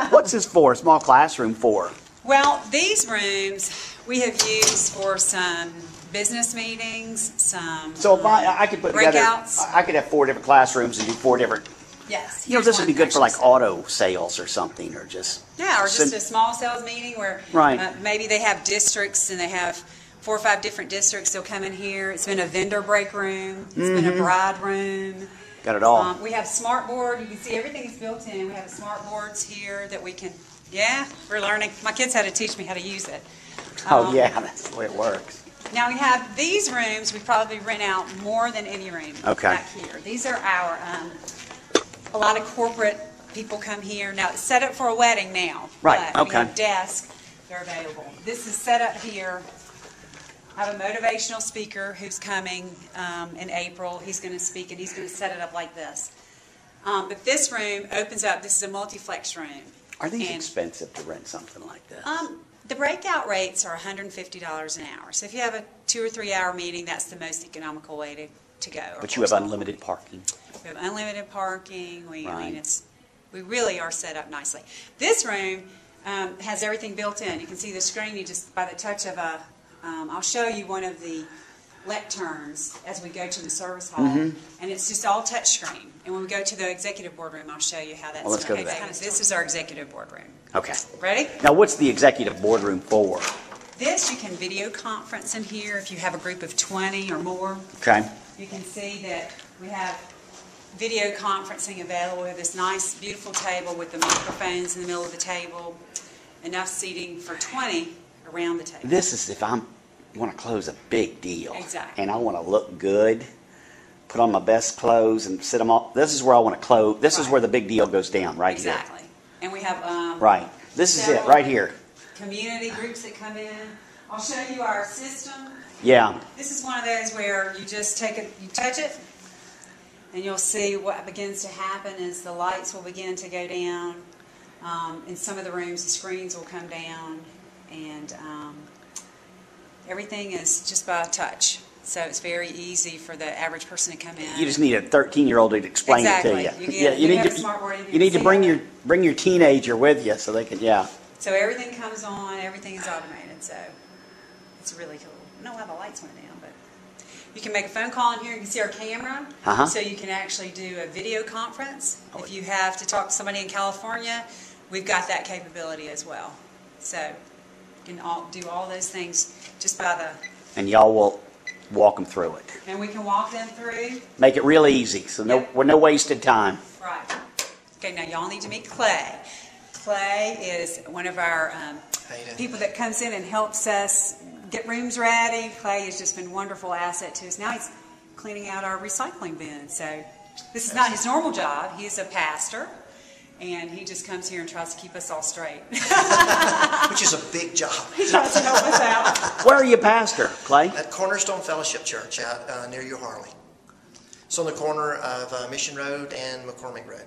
What's this for? A small classroom for? Well, these rooms we have used for some business meetings, some So if I could put together, breakouts. I could have 4 different classrooms and do 4 different. Yes. You know, this would be good for like auto sales or something, or just. Yeah, or just a small sales meeting where Right. Maybe they have districts and they have 4 or 5 different districts. They'll come in here. It's been a vendor break room. It's been a bride room. Got it all. We have smart board. You can see everything is built in. We have smart boards here that we can. Yeah, we're learning. My kids had to teach me how to use it. Oh yeah, that's the way it works. Now we have these rooms. We probably rent out more than any room Okay. back here. These are our. A lot of corporate people come here. Now it's set up for a wedding now. Right, But okay. we have desks. They're available. This is set up here I have a motivational speaker who's coming in April. He's going to speak, and he's going to set it up like this. But this room opens up. This is a multiplex room. Are these expensive to rent something like this? The breakout rates are $150 an hour. So if you have a 2 or 3 hour meeting, that's the most economical way to go. But you have unlimited parking. We have unlimited parking. I Right. mean, we really are set up nicely. This room has everything built in. You can see the screen. You just by the touch of a. I'll show you one of the lecterns as we go to the service hall, and it's just all touch screen. And when we go to the executive boardroom, I'll show you how that's. Well, let's go to that. This is our executive boardroom. Okay. Ready? Now, what's the executive boardroom for? This you can video conference in here if you have a group of 20 or more. Okay. You can see that we have video conferencing available. We have this nice, beautiful table with the microphones in the middle of the table. Enough seating for 20 around the table. This is if I want to close a big deal. Exactly. And I want to look good, put on my best clothes and sit them all. This is where I want to close. This is where the big deal goes down, right here. Exactly. And we have Right. This is it, right here. community groups that come in. I'll show you our system. Yeah. This is one of those where you just take it, you touch it, and you'll see what begins to happen is the lights will begin to go down. In some of the rooms, the screens will come down, and everything is just by a touch. So it's very easy for the average person to come in. You just need a 13-year-old to explain it to you. You need to bring your teenager with you so they can, So everything comes on, everything is automated, so it's really cool. I don't know why the lights went down, but you can make a phone call in here. You can see our camera, so you can actually do a video conference. If you have to talk to somebody in California, we've got that capability as well. So you can do all those things just by the... And y'all will walk them through it. And we can walk them through. Make it real easy, so no wasted time. Right. Okay, now y'all need to meet Clay. Clay is one of our people that comes in and helps us get rooms ready. Clay has just been a wonderful asset to us. Now he's cleaning out our recycling bin. So this is not his normal job. He's a pastor, and he just comes here and tries to keep us all straight. Which is a big job. He tries to help us out. Where are you pastor, Clay? At Cornerstone Fellowship Church out near you, Harley. It's on the corner of Mission Road and McCormick Road.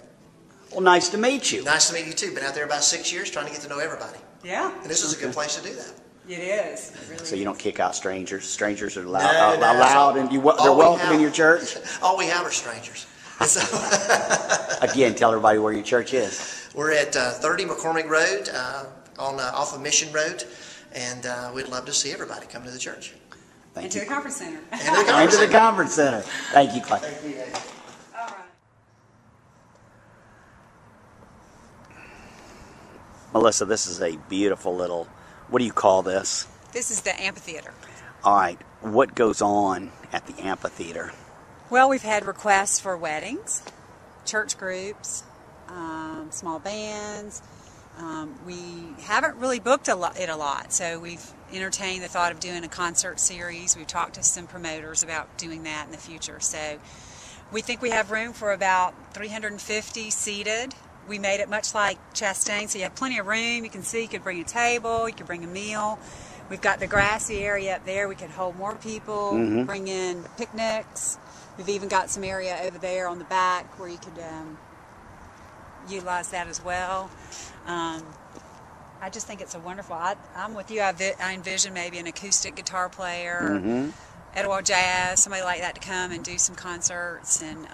Well, nice to meet you. Nice to meet you too. Been out there about 6 years trying to get to know everybody. Yeah. And this is a good place to do that. It is. It really So you don't kick out strangers? Strangers are allowed and they're welcome in your church? All we have are strangers. So Again, tell everybody where your church is. We're at 30 McCormick Road off of Mission Road, and we'd love to see everybody come to the church. And to the conference center. And to the conference center. Thank you, Clay. Thank you, guys. All right. Melissa, this is a beautiful little, what do you call this? This is the amphitheater. All right, what goes on at the amphitheater? Well, we've had requests for weddings, church groups, small bands. We haven't really booked it a lot, so we've entertained the thought of doing a concert series. We've talked to some promoters about doing that in the future. So we think we have room for about 350 seated. We made it much like Chastain, so you have plenty of room. You can see you could bring a table, you could bring a meal. We've got the grassy area up there. We could hold more people, bring in picnics. We've even got some area over there on the back where you could utilize that as well. I just think it's a wonderful, I'm with you. I envision maybe an acoustic guitar player, or Etowah Jazz, somebody like that to come and do some concerts and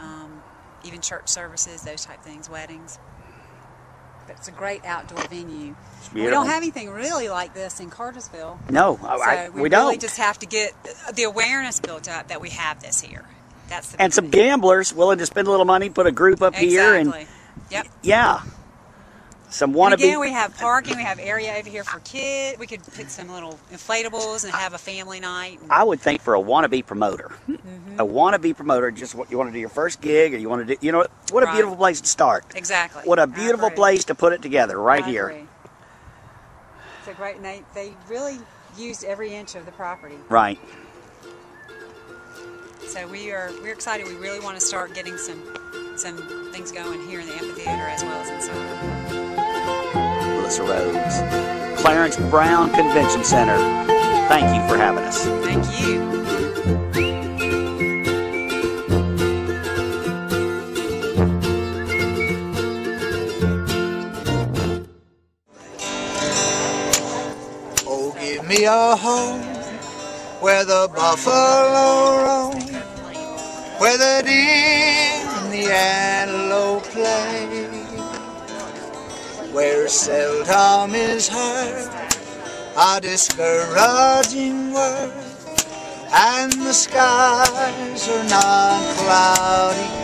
even church services, those type things, weddings. But it's a great outdoor venue. We don't have anything really like this in Cartersville. No, we don't. really just have to get the awareness built up that we have this here. That's the and some gamblers willing to spend a little money, put a group up here, and yeah, some wannabe. And again, we have parking. We have area over here for kids. We could put some little inflatables and have a family night. I would think for a wannabe promoter, a wannabe promoter, just what you want to do your first gig, or you want to do, what a beautiful place to start. Exactly. What a beautiful place to put it together right here. It's a great night. They really used every inch of the property. Right. So we're excited. We really want to start getting some things going here in the amphitheater as well as inside. Melissa Rhodes, Clarence Brown Convention Center. Thank you for having us. Thank you. Oh, give me a home where the buffalo roam, where the deer and the antelope play, where seldom is heard a discouraging word, and the skies are non-cloudy